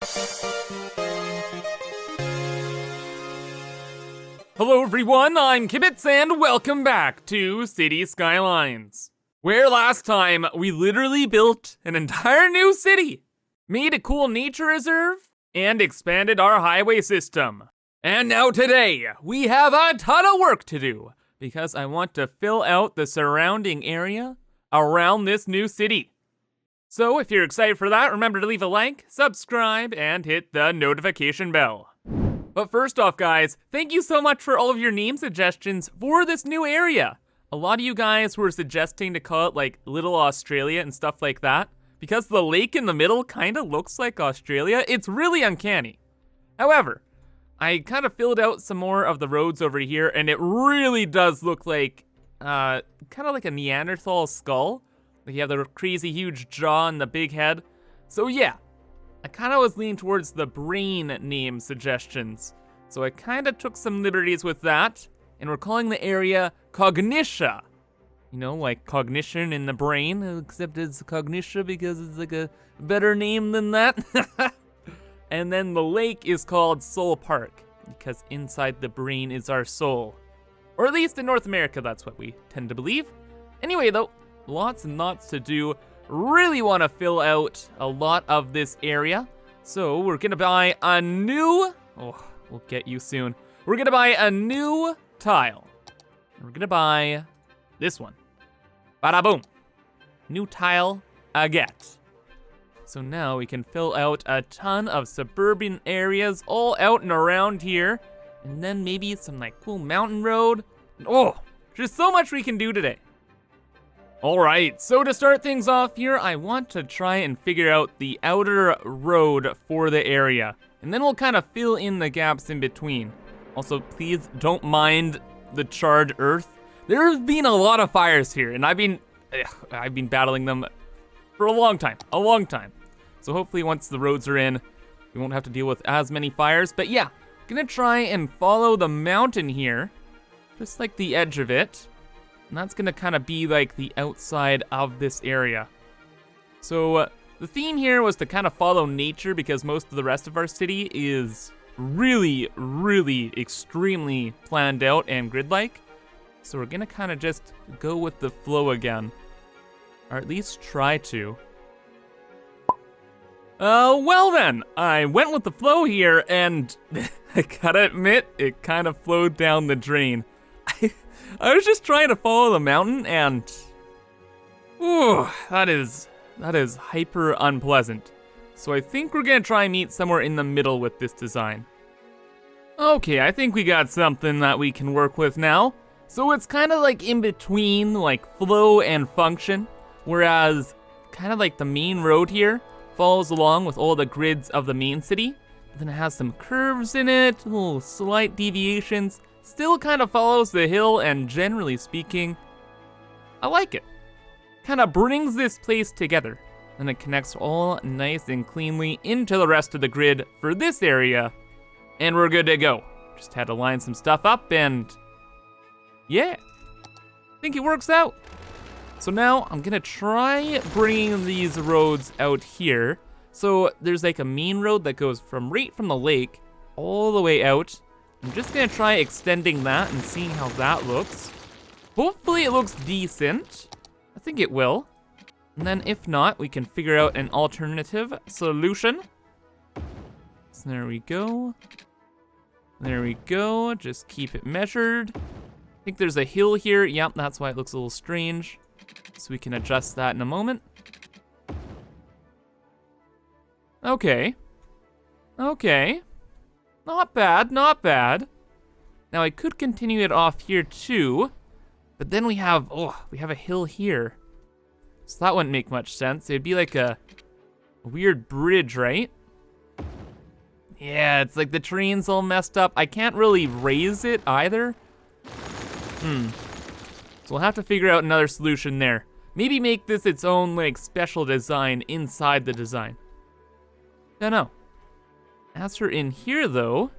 Hello everyone, I'm Kibitz and welcome back to City Skylines, where last time we literally built an entire new city, made a cool nature reserve, and expanded our highway system. And now today, we have a ton of work to do, because I want to fill out the surrounding area around this new city. So if you're excited for that, remember to leave a like, subscribe, and hit the notification bell. But first off, guys, thank you so much for all of your name suggestions for this new area. A lot of you guys were suggesting to call it like Little Australia and stuff like that. Because the lake in the middle kind of looks like Australia, it's really uncanny. However, I kind of filled out some more of the roads over here, and it really does look like, kind of like a Neanderthal skull. Like you have the crazy huge jaw and the big head. So yeah. I kind of was leaning towards the brain name suggestions, so I kind of took some liberties with that, and we're calling the area Cognitia. You know, like cognition in the brain, except it's Cognitia because it's like a better name than that. And then the lake is called Soul Park, because inside the brain is our soul. Or at least in North America, that's what we tend to believe. Anyway though, lots and lots to do. Really want to fill out a lot of this area. So we're gonna buy a new, we'll get you soon. We're gonna buy a new tile. We're gonna buy this one. Bada boom. New tile, aget. So now we can fill out a ton of suburban areas all out and around here. And then maybe some like cool mountain road. Oh, there's so much we can do today. Alright, so to start things off here, I want to try and figure out the outer road for the area. And then we'll kind of fill in the gaps in between. Also, please don't mind the charred earth. There's been a lot of fires here, and I've been battling them for a long time. So hopefully once the roads are in, we won't have to deal with as many fires. But yeah, gonna try and follow the mountain here, just like the edge of it. And that's gonna kind of be like the outside of this area. So the theme here was to kind of follow nature because most of the rest of our city is really, really extremely planned out and grid-like. So we're gonna kind of just go with the flow again. Or at least try to. Well then, I went with the flow here and I gotta admit, it kind of flowed down the drain. I was just trying to follow the mountain and, that is hyper unpleasant. So I think we're gonna try and meet somewhere in the middle with this design. Okay, I think we got something that we can work with now. So it's kind of like in between like flow and function, whereas kind of like the main road here follows along with all the grids of the main city. But then it has some curves in it, little slight deviations. Still kind of follows the hill, and generally speaking, I like it. Kind of brings this place together, and it connects all nice and cleanly into the rest of the grid for this area, and we're good to go. Just had to line some stuff up, and yeah, I think it works out. So now I'm gonna try bringing these roads out here. So there's like a main road that goes right from the lake all the way out. I'm just gonna try extending that and seeing how that looks. Hopefully it looks decent. I think it will. And then if not, we can figure out an alternative solution. So there we go. There we go, just keep it measured. I think there's a hill here. Yep, that's why it looks a little strange. So we can adjust that in a moment. Okay. Okay. Not bad, not bad. Now I could continue it off here too, but then we have a hill here. So that wouldn't make much sense. It'd be like a weird bridge, right? Yeah, it's like the terrain's all messed up. I can't really raise it either. So we'll have to figure out another solution there. Maybe make this its own like special design inside the design. Don't know. As for in here though,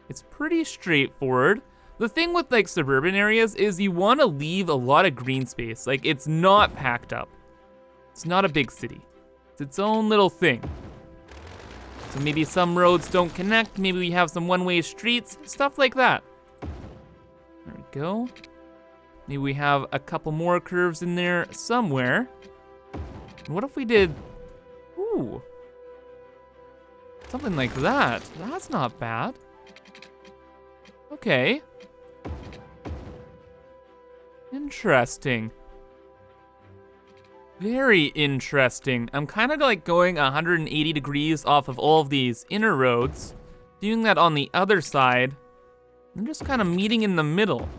it's pretty straightforward. The thing with like suburban areas is you want to leave a lot of green space. Like it's not packed up. It's not a big city. It's its own little thing. So maybe some roads don't connect, maybe we have some one-way streets, stuff like that. There we go. Maybe we have a couple more curves in there somewhere. What if we did, ooh, something like that? That's not bad. Okay. Interesting. Very interesting. I'm kind of like going 180 degrees off of all of these inner roads, doing that on the other side, and just kind of meeting in the middle.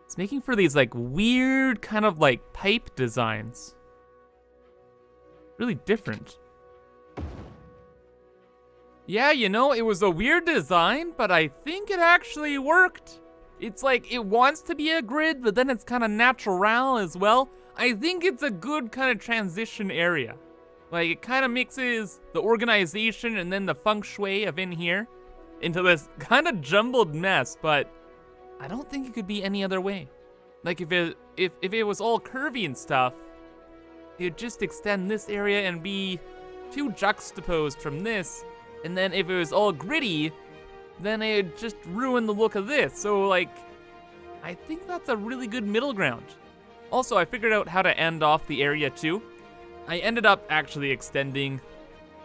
It's making for these like weird kind of like pipe designs. Really different. Yeah, you know, it was a weird design, but I think it actually worked. It's like it wants to be a grid, but then it's kind of natural as well. I think it's a good kind of transition area. Like it kind of mixes the organization and then the feng shui of in here into this kind of jumbled mess, but I don't think it could be any other way. Like if it was all curvy and stuff, it'd just extend this area and be too juxtaposed from this. And then if it was all gritty, then it'd just ruin the look of this. So like, I think that's a really good middle ground. Also, I figured out how to end off the area too. I ended up actually extending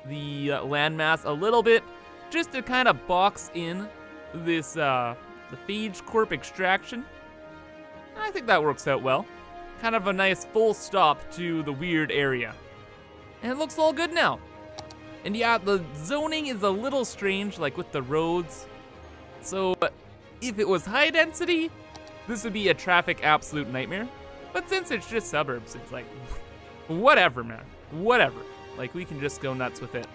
the landmass a little bit just to kind of box in this, the Phage Corp extraction. I think that works out well. Kind of a nice full stop to the weird area. And it looks all good now. And yeah, the zoning is a little strange, like with the roads. So if it was high density, this would be a traffic absolute nightmare. But since it's just suburbs, it's like, whatever, man, whatever. Like we can just go nuts with it.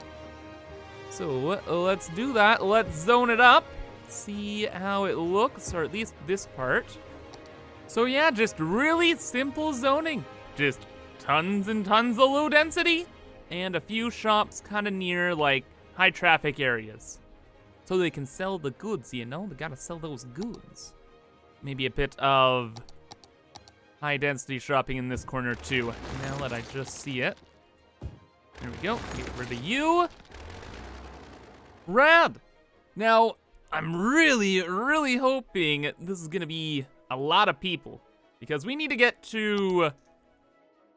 So let's do that. Let's zone it up, see how it looks, or at least this part. So yeah, just really simple zoning. Just tons and tons of low density and a few shops kind of near like high traffic areas. So they can sell the goods, you know? They gotta sell those goods. Maybe a bit of high density shopping in this corner too. Now that I just see it. There we go, get rid of you. Rad! Now, I'm really hoping this is gonna be a lot of people because we need to get to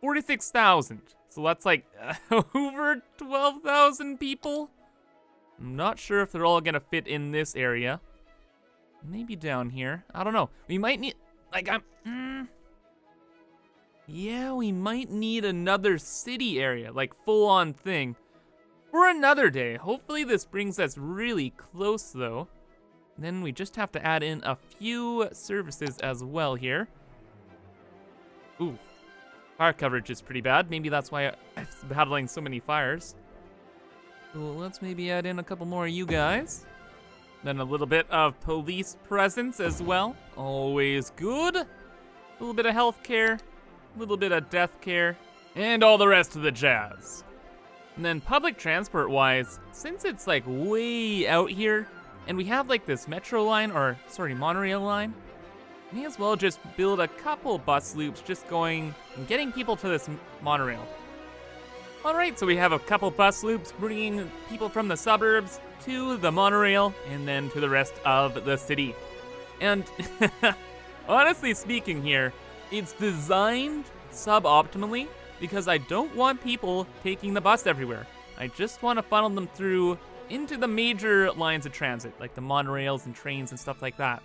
46,000. So that's like over 12,000 people. I'm not sure if they're all gonna fit in this area. Maybe down here, I don't know. We might need, like yeah, we might need another city area, like full on thing, for another day. Hopefully this brings us really close though. Then we just have to add in a few services as well here. Ooh, fire coverage is pretty bad. Maybe that's why I'm battling so many fires. So let's maybe add in a couple more of you guys. Then a little bit of police presence as well. Always good. A little bit of healthcare. A little bit of death care, and all the rest of the jazz. And then public transport wise, since it's like way out here, and we have like this metro line, or sorry, monorail line, may as well just build a couple bus loops just going and getting people to this monorail. All right, so we have a couple bus loops bringing people from the suburbs to the monorail and then to the rest of the city. And honestly speaking here, it's designed suboptimally because I don't want people taking the bus everywhere. I just want to funnel them through into the major lines of transit, like the monorails and trains and stuff like that.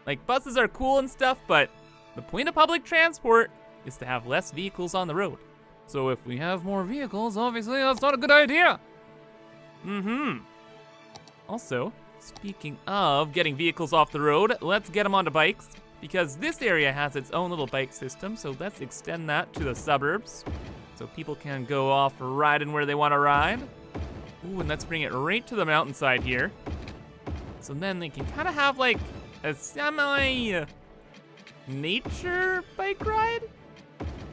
Like buses are cool and stuff, but the point of public transport is to have less vehicles on the road. So if we have more vehicles, obviously that's not a good idea. Also, speaking of getting vehicles off the road, let's get them onto bikes. Because this area has its own little bike system, so let's extend that to the suburbs. So people can go off riding where they want to ride. Ooh, and let's bring it right to the mountainside here. So then they can kind of have like a semi-nature bike ride?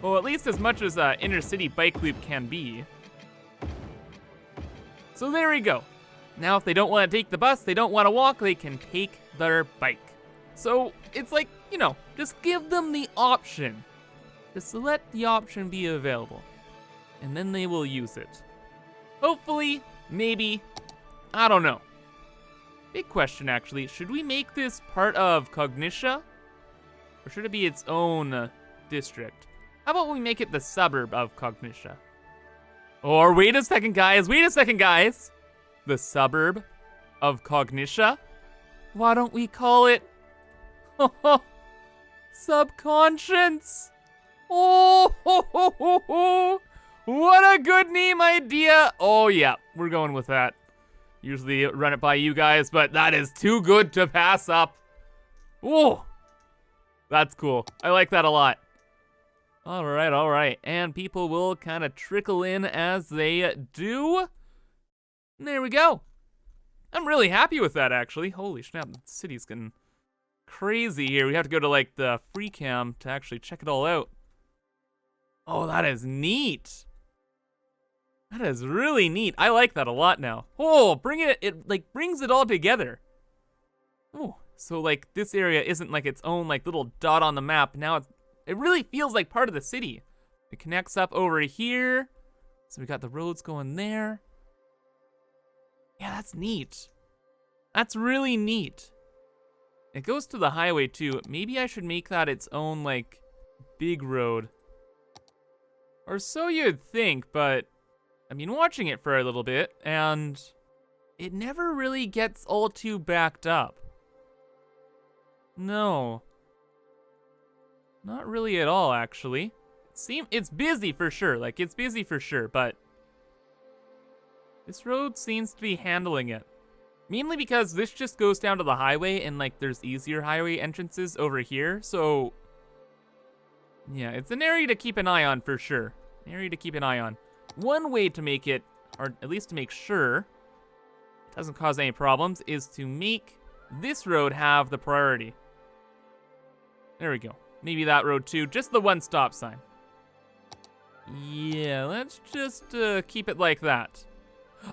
Well, at least as much as inner city bike loop can be. So there we go. Now if they don't want to take the bus, they don't want to walk, they can take their bike. So it's like, you know, just give them the option. Just let the option be available. And then they will use it. Hopefully, Maybe. I don't know. Big question, actually. Should we make this part of Cognitia? Or should it be its own district? How about we make it the suburb of Cognitia? Or wait a second, guys. The suburb of Cognitia? Why don't we call it Subconscience? Oh, what a good name idea. Oh yeah, we're going with that. Usually run it by you guys, but that is too good to pass up. Oh, that's cool. I like that a lot. All right. And people will kind of trickle in as they do. And there we go. I'm really happy with that, actually. Holy snap, the city's getting crazy here. We have to go to, like, the free cam to actually check it all out. Oh, that is neat. That is really neat. I like that a lot now. Oh, it like brings it all together. Oh, so like this area isn't like its own like little dot on the map. Now it really feels like part of the city. It connects up over here. So we got the roads going there. Yeah, that's neat. That's really neat. It goes to the highway too. Maybe I should make that its own like big road. Or so you'd think, but I mean, watching it for a little bit, and it never really gets all too backed up. No. Not really at all, actually. It's busy for sure, but this road seems to be handling it. Mainly because this just goes down to the highway, and like there's easier highway entrances over here, so yeah, it's an area to keep an eye on for sure. One way to make it, or at least to make sure it doesn't cause any problems, is to make this road have the priority. There we go. Maybe that road too, just the one stop sign. Yeah, let's just keep it like that.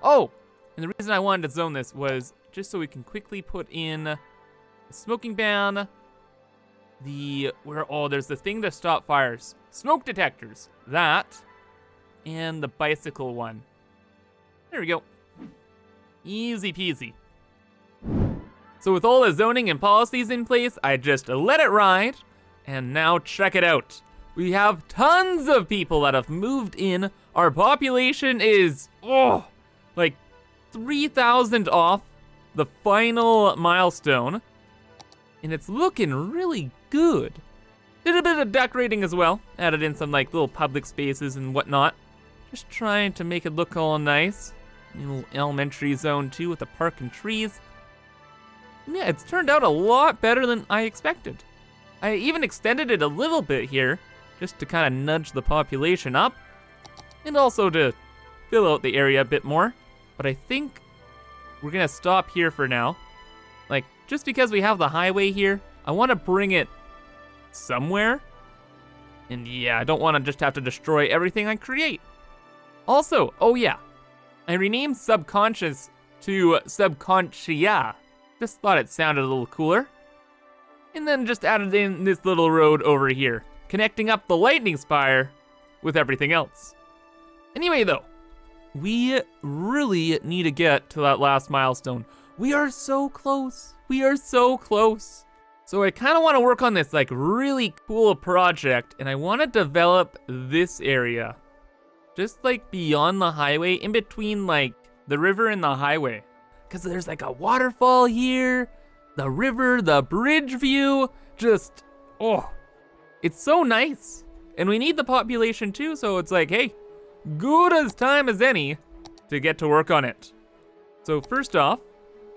Oh, and the reason I wanted to zone this was just so we can quickly put in the smoking ban, there's the thing to stop fires. Smoke detectors, that, and the bicycle one. There we go. Easy peasy. So with all the zoning and policies in place, I just let it ride, and now check it out. We have tons of people that have moved in. Our population is, like 3,000 off the final milestone, and it's looking really good. Did a bit of decorating as well. Added in some like little public spaces and whatnot. Just trying to make it look all nice. Little elementary zone too with the park and trees. Yeah, it's turned out a lot better than I expected. I even extended it a little bit here, just to kind of nudge the population up, and also to fill out the area a bit more. But I think we're gonna stop here for now. Like, just because we have the highway here, I want to bring it somewhere. And yeah, I don't want to just have to destroy everything I create. Also, oh yeah, I renamed Subconscious to Subconscia. Just thought it sounded a little cooler. And then just added in this little road over here, connecting up the lightning spire with everything else. Anyway though, we really need to get to that last milestone. We are so close. So I kind of want to work on this like really cool project, and I want to develop this area. Just like beyond the highway, in between like the river and the highway. Cause there's like a waterfall here, the river, the bridge view, just, it's so nice. And we need the population too, so it's like, hey, good as time as any to get to work on it. So first off,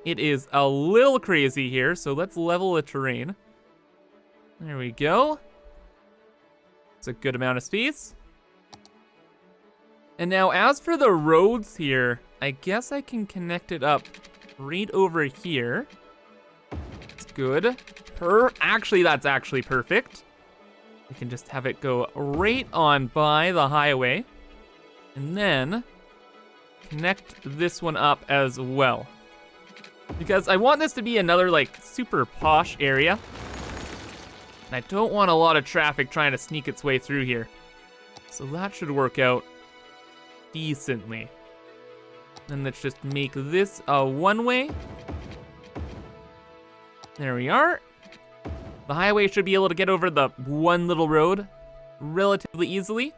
it is a little crazy here, so let's level the terrain. There we go. It's a good amount of space. And now as for the roads here, I guess I can connect it up right over here. It's good. Actually, that's actually perfect. We can just have it go right on by the highway. And then connect this one up as well. Because I want this to be another like super posh area. And I don't want a lot of traffic trying to sneak its way through here. So that should work out decently. And let's just make this a one-way. There we are. The highway should be able to get over the one little road relatively easily.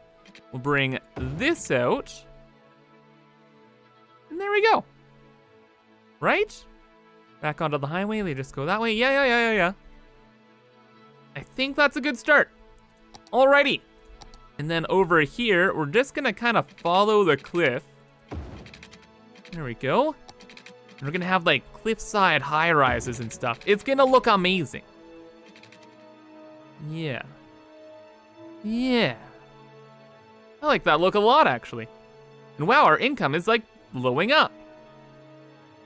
We'll bring this out. And there we go. Right? Back onto the highway, they just go that way. Yeah. I think that's a good start. Alrighty. And then over here, we're just gonna kind of follow the cliff. There we go. And we're gonna have like cliffside high rises and stuff. It's gonna look amazing. Yeah. I like that look a lot, actually. And wow, our income is like blowing up.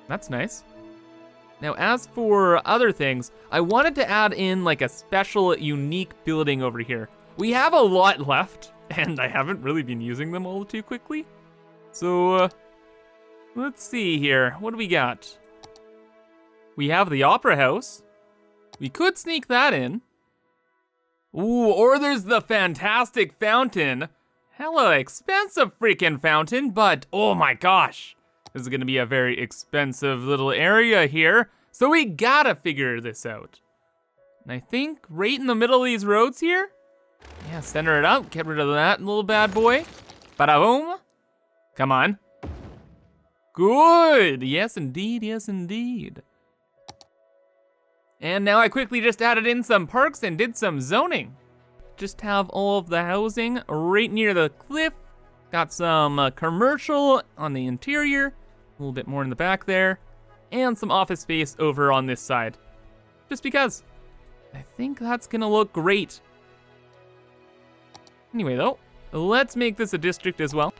That's nice. Now, as for other things, I wanted to add in like a special, unique building over here. We have a lot left, and I haven't really been using them all too quickly. So, let's see here. What do we got? We have the Opera House. We could sneak that in. Ooh, or there's the fantastic fountain. Hella expensive freaking fountain, but oh my gosh. This is gonna be a very expensive little area here, so we gotta figure this out. And I think right in the middle of these roads here, yeah, center it up, get rid of that little bad boy. Bada boom. Come on. Good, yes indeed. And now I quickly just added in some parks and did some zoning. Just have all of the housing right near the cliff. Got some commercial on the interior, a little bit more in the back there, and some office space over on this side. Just because I think that's gonna look great. Anyway though, let's make this a district as well.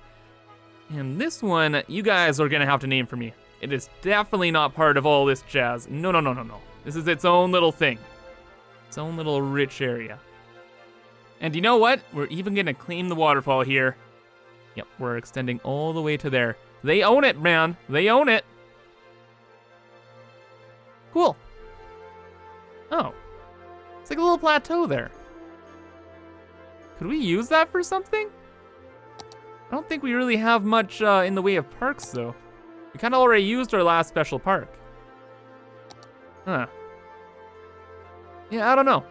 And this one, you guys are gonna have to name for me. It is definitely not part of all this jazz. No. This is its own little thing. Its own little rich area. And you know what? We're even gonna claim the waterfall here. Yep, we're extending all the way to there. They own it, man. They own it. Cool. Oh. It's like a little plateau there. Could we use that for something? I don't think we really have much in the way of parks, though. We kind of already used our last special park. Huh. Yeah, I don't know.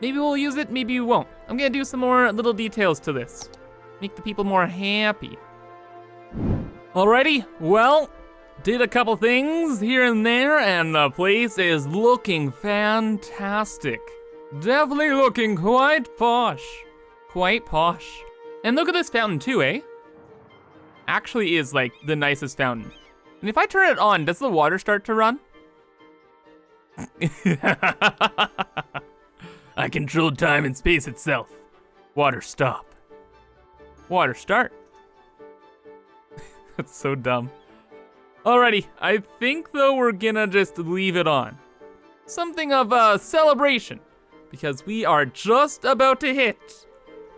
Maybe we'll use it, maybe we won't. I'm gonna do some more little details to this. Make the people more happy. Alrighty, well, did a couple things here and there, and the place is looking fantastic. Definitely looking quite posh. Quite posh. And look at this fountain too, eh? Actually is like the nicest fountain. And if I turn it on, does the water start to run? I control time and space itself. Water stop. Water start. That's so dumb. Alrighty, I think though we're gonna just leave it on. Something of a celebration, because we are just about to hit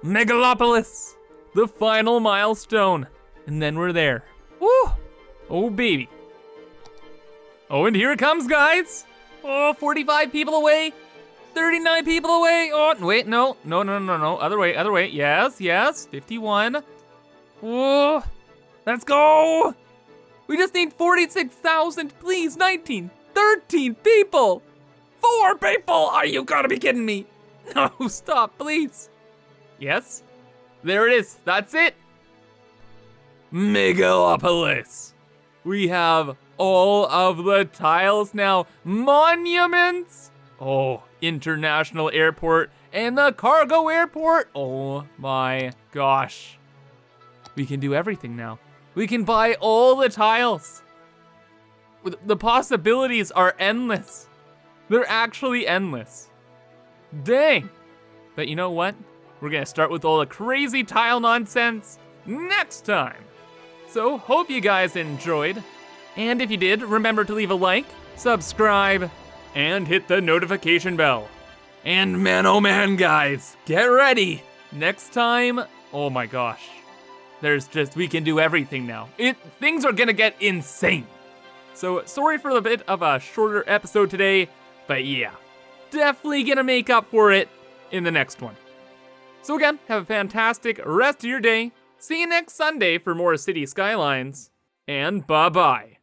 Megalopolis, the final milestone. And then we're there. Woo! Oh baby. Oh, and here it comes, guys. Oh, 45 people away. 39 people away. Oh, wait, no. Other way. Yes. 51. Whoa. Let's go. We just need 46,000, please. 19, 13 people. 4 people. Are you gotta be kidding me? No, stop, please. Yes. There it is. That's it. Megalopolis. We have all of the tiles now. Monuments. Oh, international airport and the cargo airport. Oh my gosh. We can do everything now. We can buy all the tiles. The possibilities are endless. They're actually endless. Dang. But you know what? We're gonna start with all the crazy tile nonsense next time. So hope you guys enjoyed. And if you did, remember to leave a like, subscribe, and hit the notification bell. And man, oh man, guys, get ready. Next time, oh my gosh. We can do everything now. Things are gonna get insane. So sorry for a bit of a shorter episode today, but yeah, definitely gonna make up for it in the next one. So again, have a fantastic rest of your day. See you next Sunday for more City Skylines. and bye-bye.